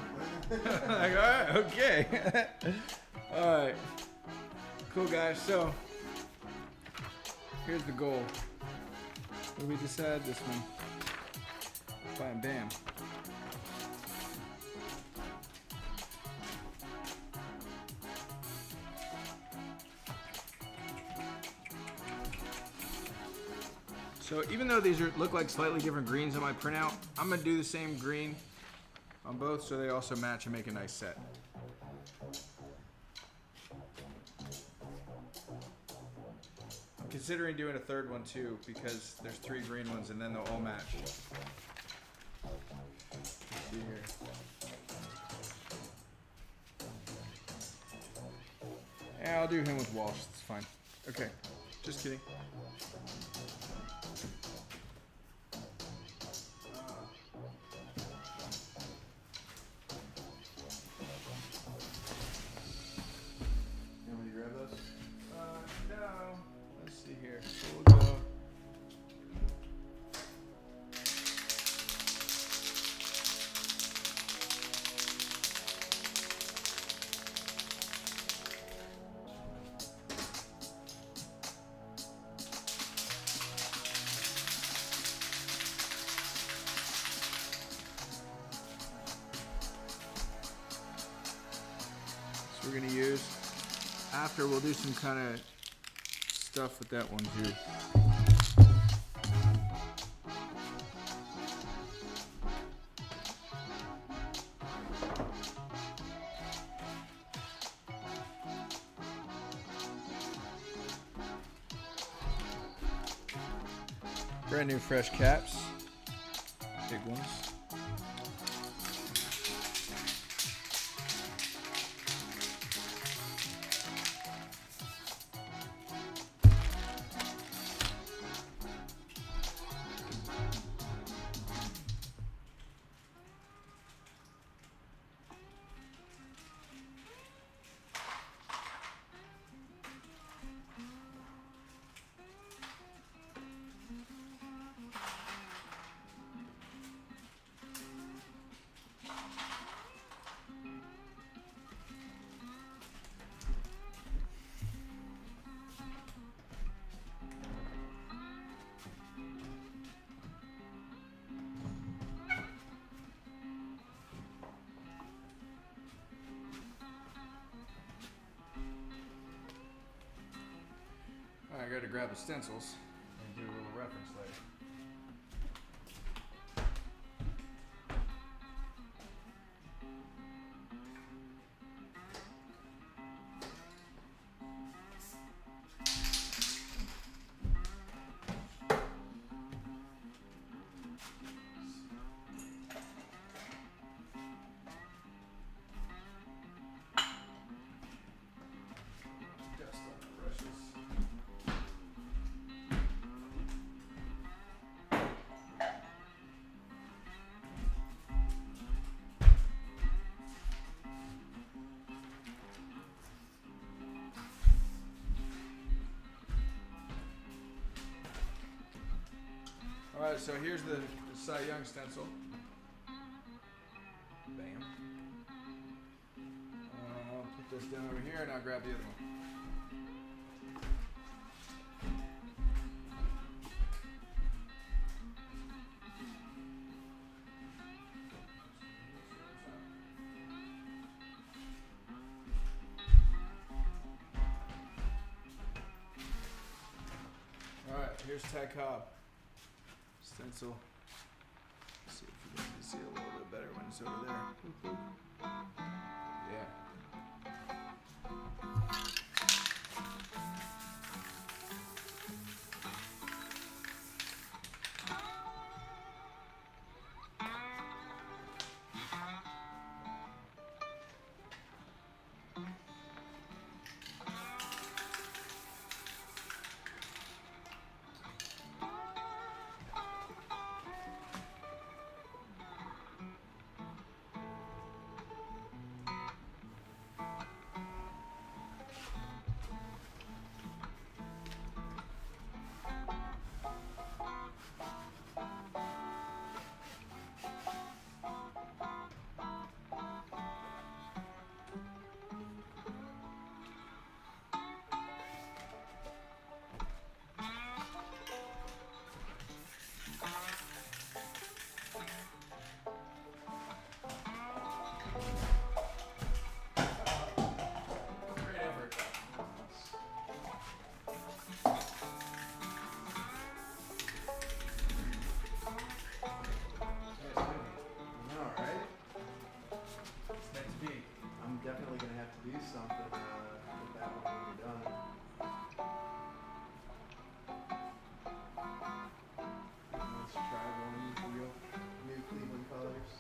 Like, all right, okay. All right, cool guys. So here's the goal. What did we decide? This one. Bam, bam. So even though these look like slightly different greens on my printout, I'm gonna do the same green on both so they also match and make a nice set. I'm considering doing a third one too because there's 3 green ones and then they'll all match. Let's see here. Yeah, I'll do him with Walsh, it's fine. Okay, just kidding. We're gonna use after we'll do some kind of stuff with that one too. Brand new fresh caps, big ones. I got to grab the stencils and do a little reference later. Dust on the brushes. All right, so here's the Cy Young stencil. Bam. I'll put this down over here, and I'll grab the other one. All right, here's Ty Cobb. Stencil. Let's see if you guys can see a little bit better when it's over there. Yeah. Definitely gonna have to do something with that one when we're done. Let's try one real new Cleveland colors.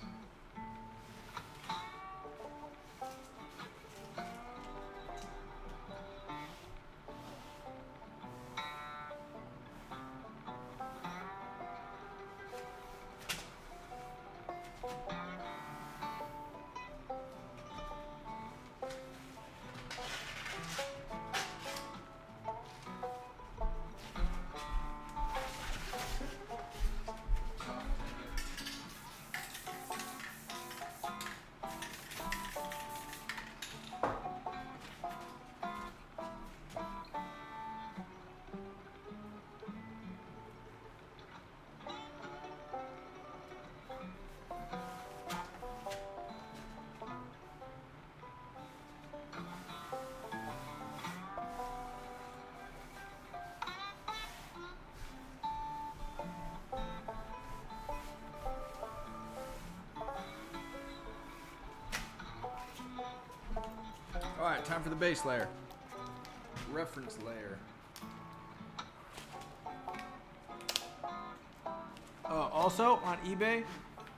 All right, time for the base layer. Reference layer. Also on eBay,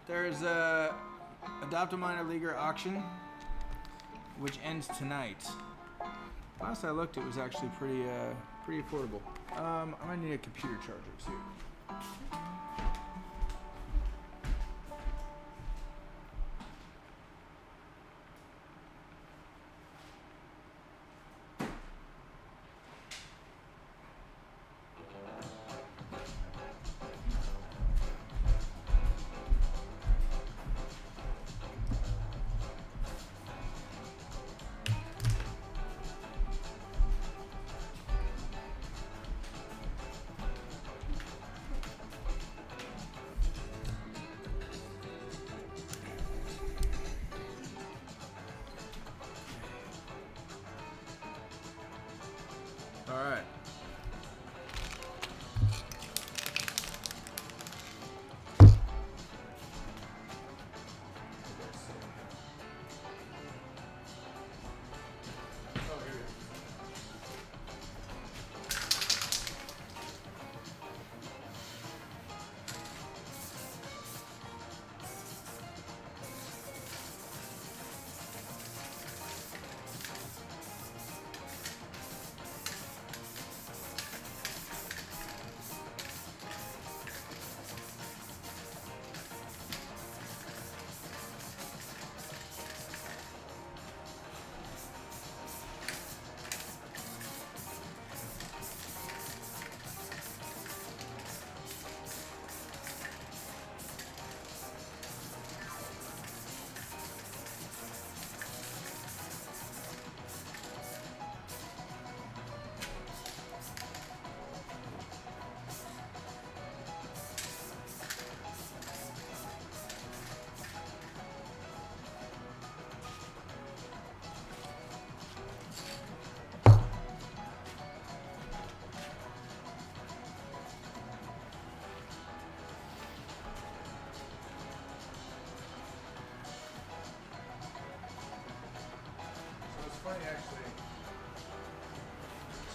there's a Adopt a Minor Leaguer auction, which ends tonight. Last I looked, it was actually pretty affordable. I might need a computer charger too.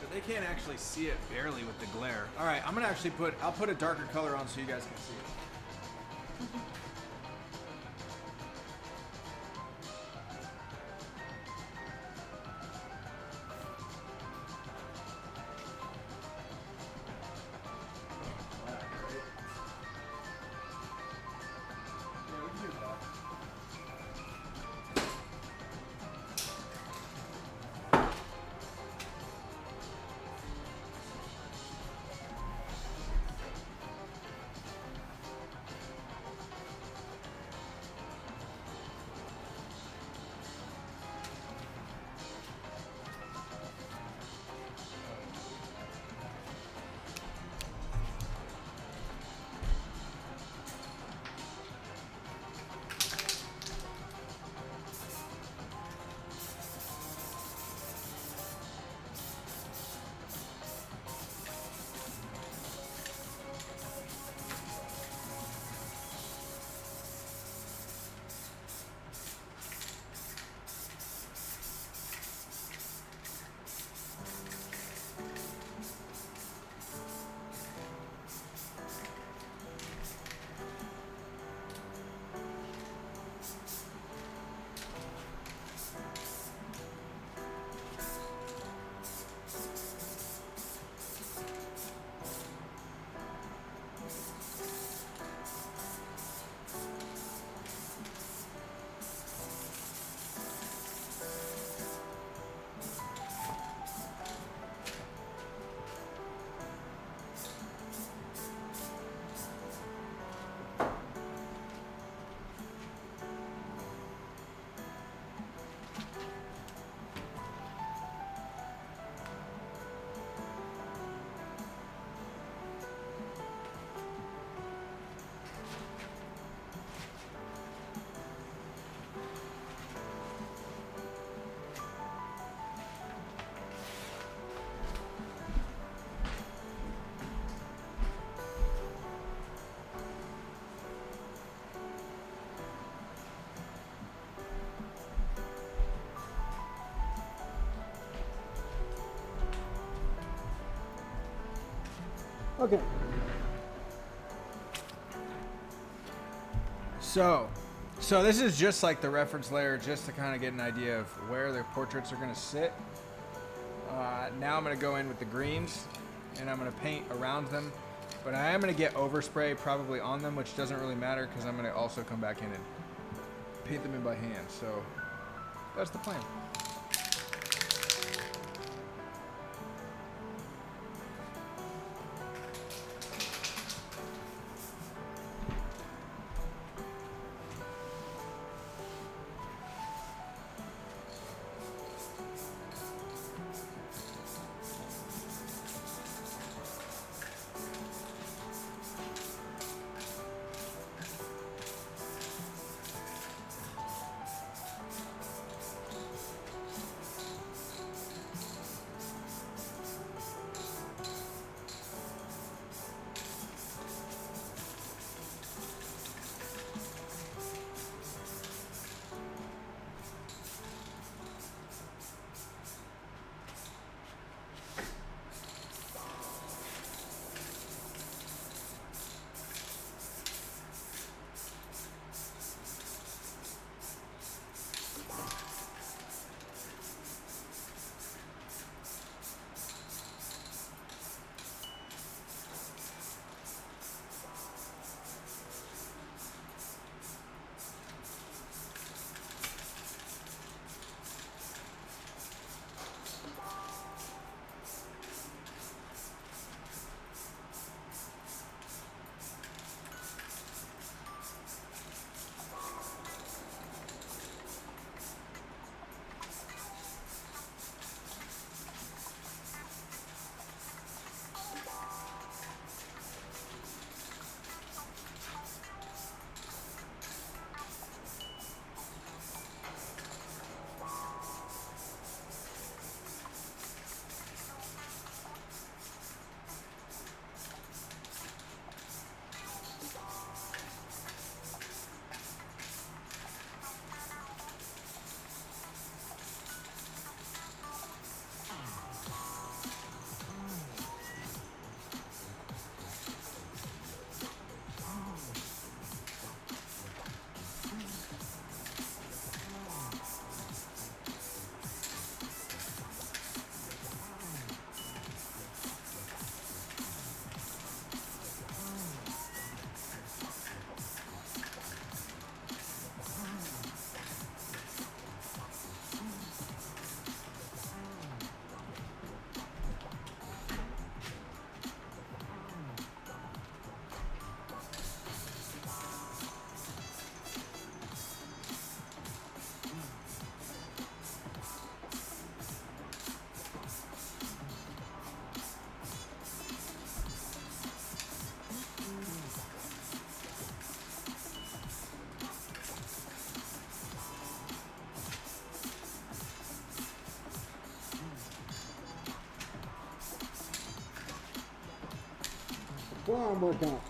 So they can't actually see it barely with the glare. All right, I'm gonna actually I'll put a darker color on so you guys can see it. Yeah, we can do that. Okay. So this is just like the reference layer, just to kind of get an idea of where their portraits are going to sit. Now I'm going to go in with the greens, and I'm going to paint around them. But I am going to get overspray probably on them, which doesn't really matter because I'm going to also come back in and paint them in by hand. So that's the plan. forearm workout.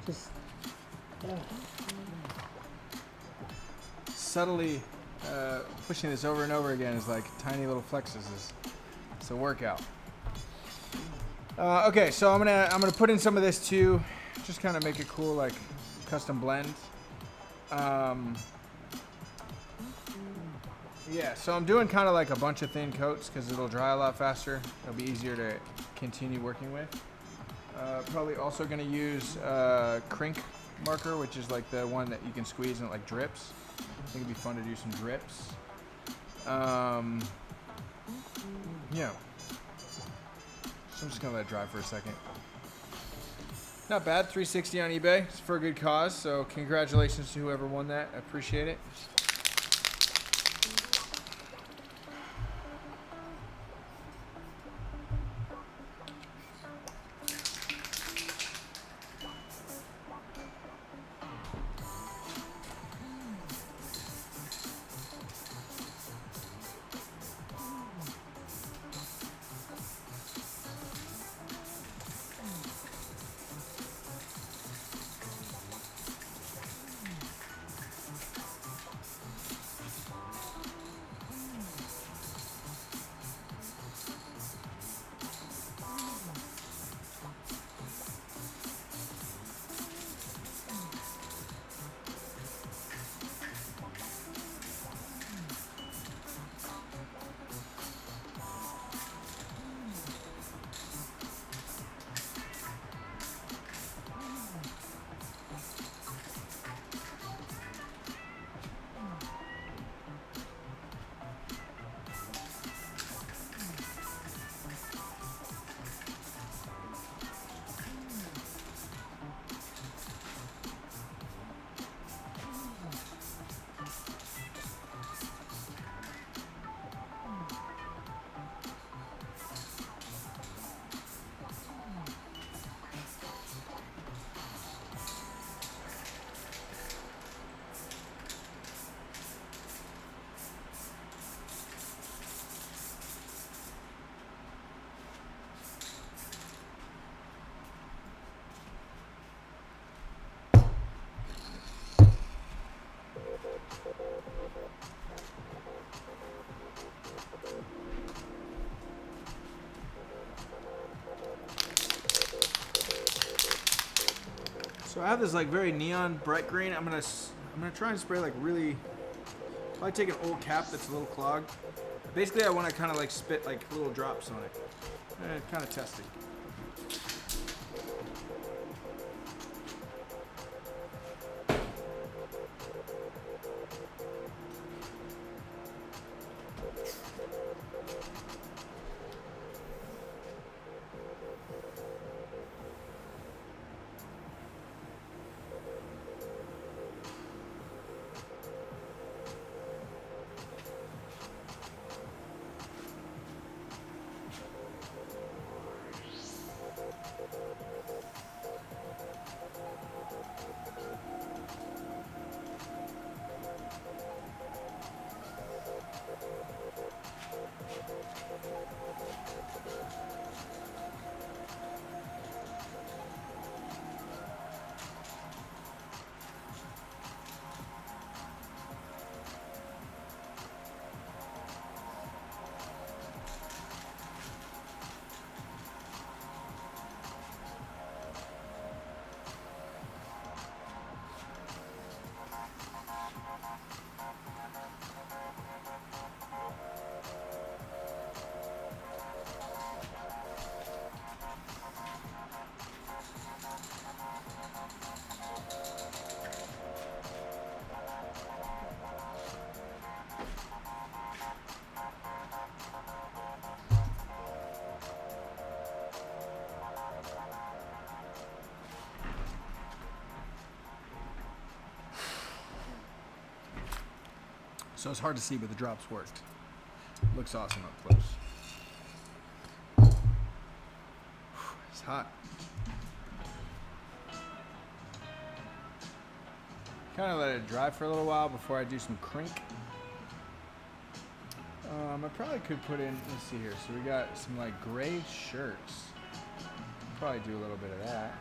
Just, Subtly pushing this over and over again is like tiny little flexes. It's a workout. Okay, so I'm gonna put in some of this too, just kind of make a cool like custom blend. Yeah, so I'm doing kind of like a bunch of thin coats because it'll dry a lot faster. It'll be easier to continue working with. Probably also gonna use crink marker, which is like the one that you can squeeze and it like drips. I think it'd be fun to do some drips. Yeah. So I'm just gonna let it dry for a second. Not bad, 360 on eBay. It's for a good cause, so congratulations to whoever won that. I appreciate it. So I have this like very neon bright green. I'm gonna try and spray like really. I take an old cap that's a little clogged. Basically, I want to kind of like spit like little drops on it. Kind of testing. So it's hard to see, but the drops worked. Looks awesome up close. It's hot. Kind of let it dry for a little while before I do some crink. I probably could put in, let's see here. So we got some like gray shirts. Probably do a little bit of that.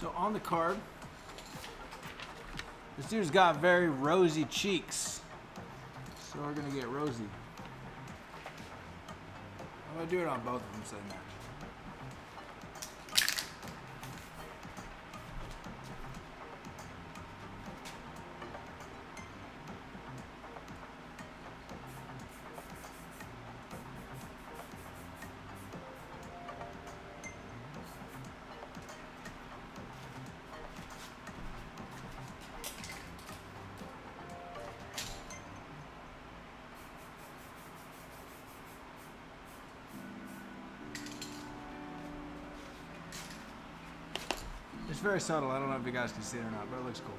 So on the card, this dude's got very rosy cheeks. So we're gonna get rosy. I'm gonna do it on both of them so they match. It's very subtle. I don't know if you guys can see it or not, but it looks cool.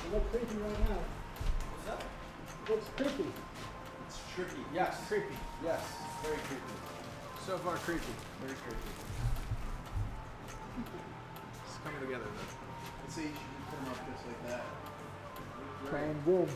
It looks creepy right now. What's up? It looks creepy. It's tricky. Yes. Creepy. Yes. Very creepy. So far, creepy. Very creepy. It's coming together though. I'd say you should just put them up just like that. Playing good.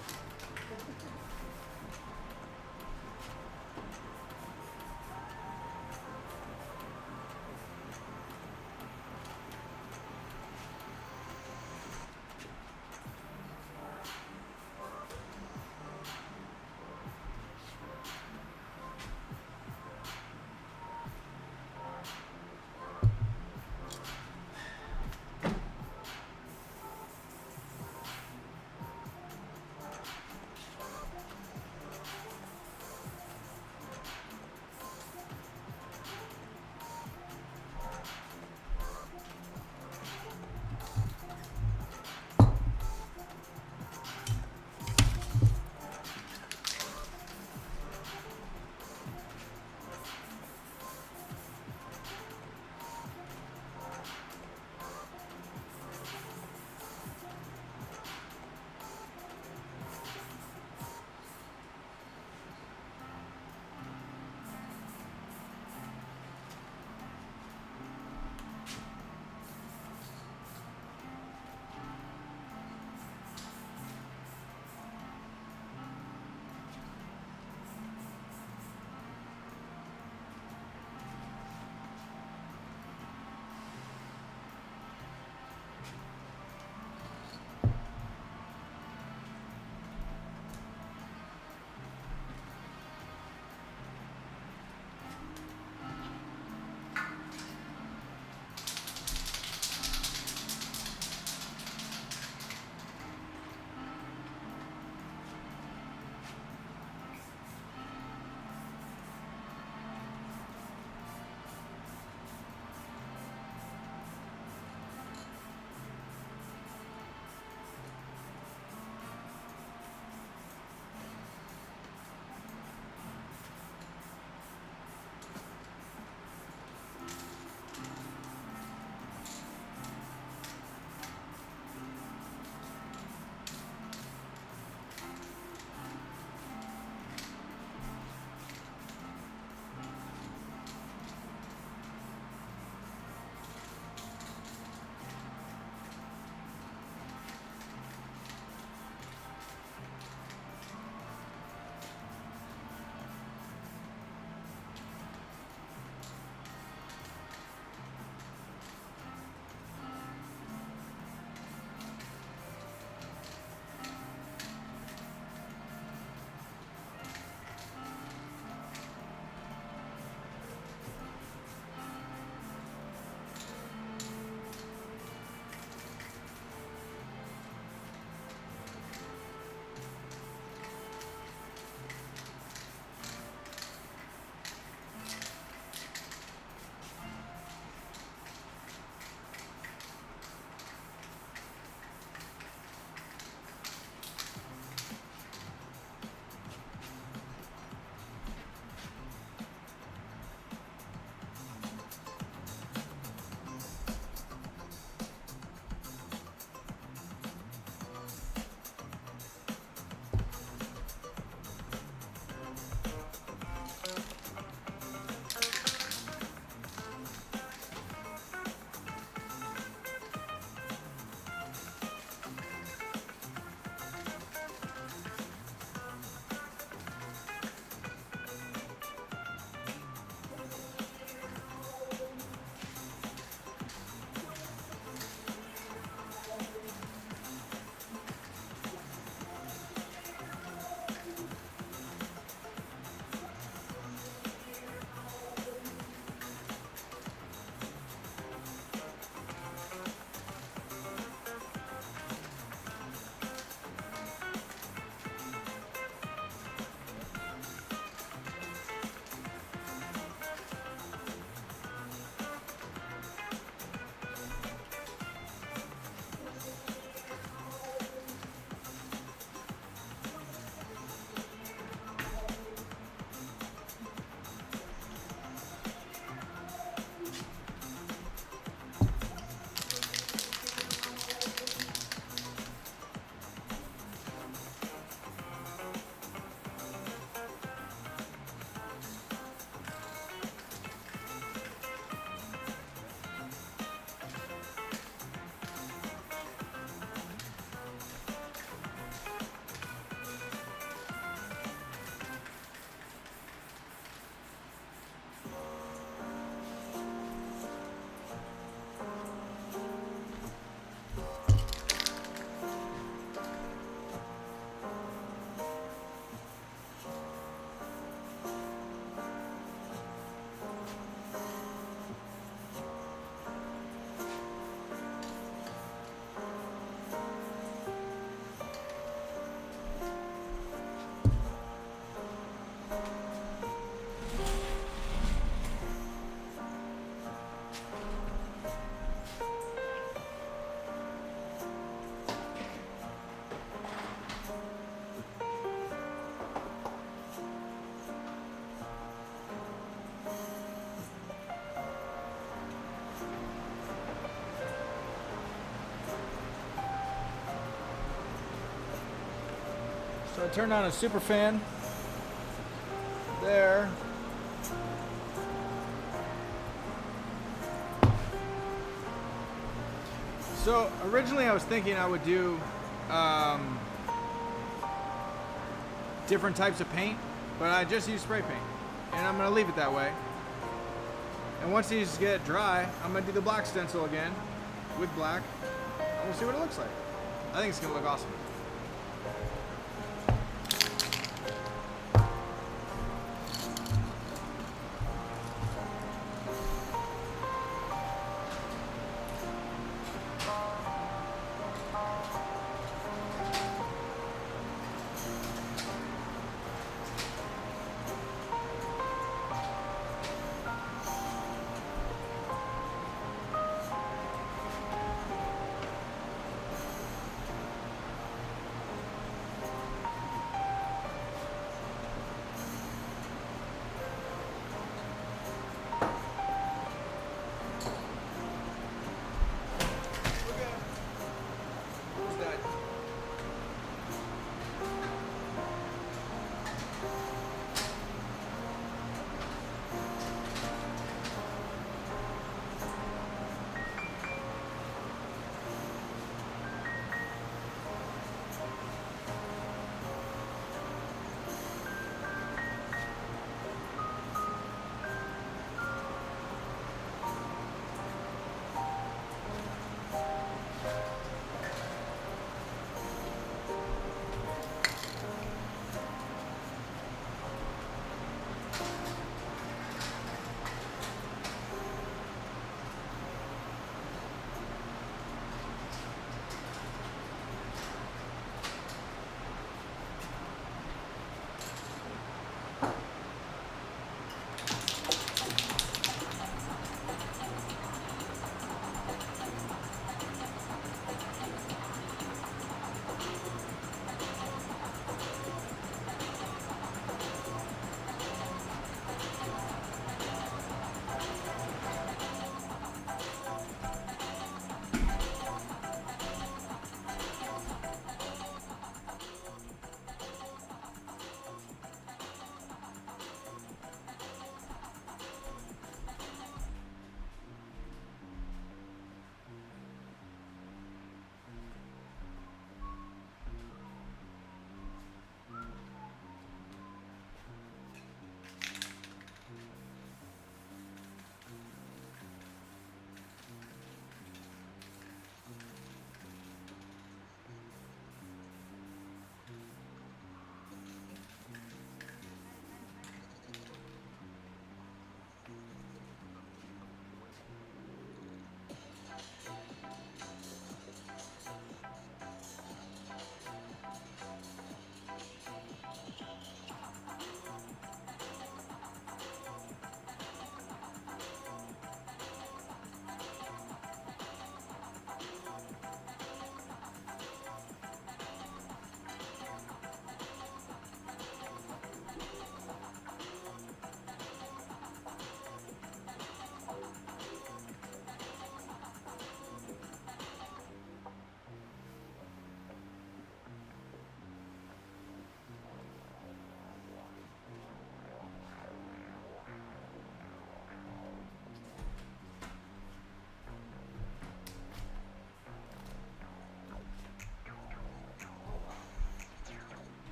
So I turned on a super fan there. So originally I was thinking I would do different types of paint, but I just use spray paint, and I'm gonna leave it that way. And once these get dry, I'm gonna do the black stencil again with black, and we'll see what it looks like. I think it's gonna look awesome.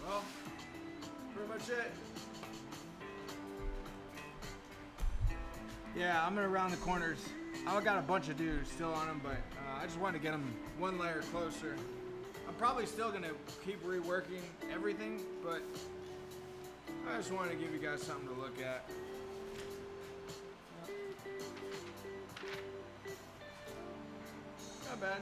Well, pretty much it. Yeah, I'm gonna round the corners. I got a bunch of dudes still on them, but I just wanted to get them one layer closer. I'm probably still gonna keep reworking everything, but I just wanted to give you guys something to look at. Not bad.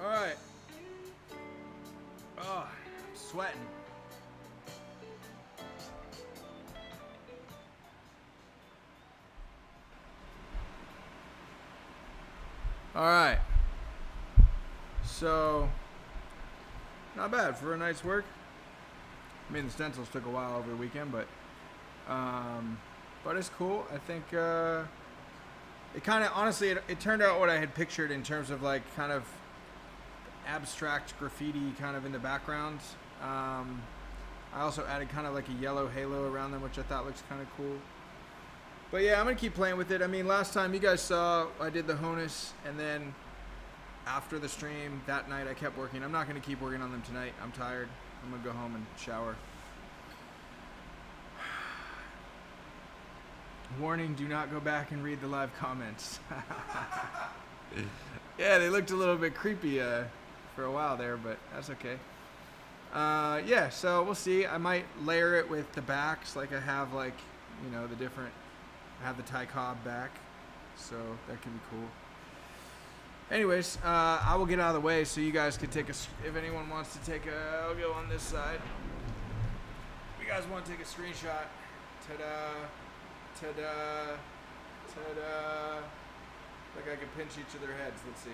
All right. Oh, I'm sweating. All right. So, not bad for a night's work. I mean, the stencils took a while over the weekend, but it's cool. I think it kind of, honestly, it turned out what I had pictured in terms of like kind of abstract graffiti kind of in the background. I also added kind of like a yellow halo around them, which I thought looks kind of cool. But yeah, I'm going to keep playing with it. I mean, last time you guys saw I did the Honus, and then after the stream that night I kept working. I'm not going to keep working on them tonight. I'm tired. I'm going to go home and shower. Warning, do not go back and read the live comments. Yeah, they looked a little bit creepy for a while there, but that's okay. Yeah, so we'll see. I might layer it with the backs, like I have, like, you know, the different. I have the Ty Cobb back, so that could be cool. Anyways, I will get out of the way so you guys can take a. If anyone wants to take a, I'll go on this side. If you guys want to take a screenshot, ta-da, ta-da, ta-da. Like I can pinch each of their heads. Let's see.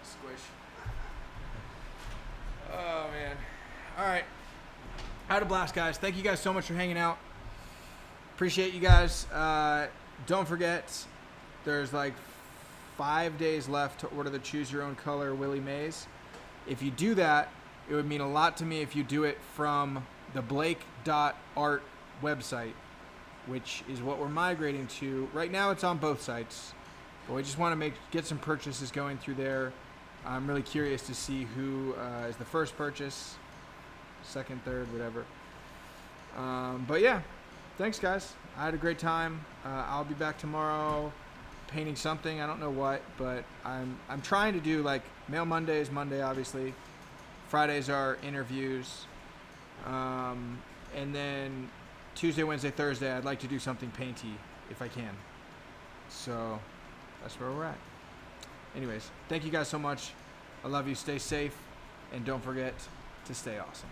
Squish. Oh, man. All right. I had a blast, guys. Thank you guys so much for hanging out. Appreciate you guys. Don't forget, there's like 5 days left to order the Choose Your Own Color Willie Mays. If you do that, it would mean a lot to me if you do it from the Blake.art website, which is what we're migrating to. Right now it's on both sites, but we just want to get some purchases going through there. I'm really curious to see who is the first purchase, second, third, whatever. But yeah, thanks guys. I had a great time. I'll be back tomorrow painting something. I don't know what, but I'm trying to do like Mail Monday is Monday, obviously. Fridays are interviews. And then Tuesday, Wednesday, Thursday, I'd like to do something painty if I can. So that's where we're at. Anyways, thank you guys so much. I love you. Stay safe. And don't forget to stay awesome.